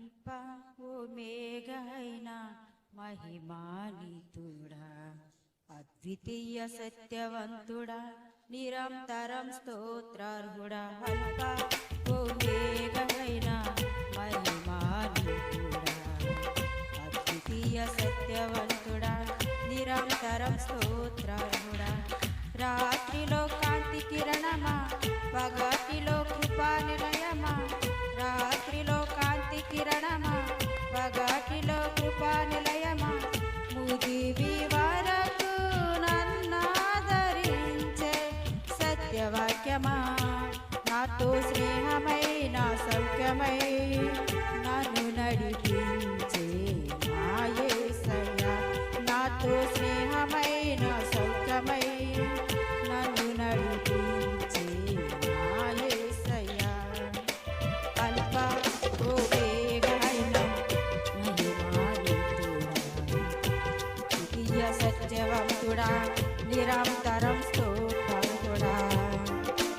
Alpha ఓమేగైన మహిమానితుడా, అద్వితీయ సత్యవంతుడా, నిరంతరం స్తోత్రార్హుడా. Alpha ఓమేగైన మహిమానితుడా, అద్వితీయ సత్యవంతుడా, నిరంతరం స్తోత్రార్హుడా. రాత్రిలో కాంతి కిరణమా, పగటిలో కృపా నిలయమా. రాత్రిలో కాంతి కిరణమా, పగటిలో కృపా నిలయమా. ముదివి వరకు నన్నాదరించే సత్యవాక్యమా. నాతో స్నేహమై నా సౌఖ్యమై నన్ను నడిపించే నా యేసయ్యా. నాతో స్నేహమై నా సౌఖ్యమై నన్ను నడిపించే నా యేసయ్యా. అల్ఫా ఓమేగైన మహిమానితుడా, ద్వితీయ సత్యవంతుడా, నిరంతరం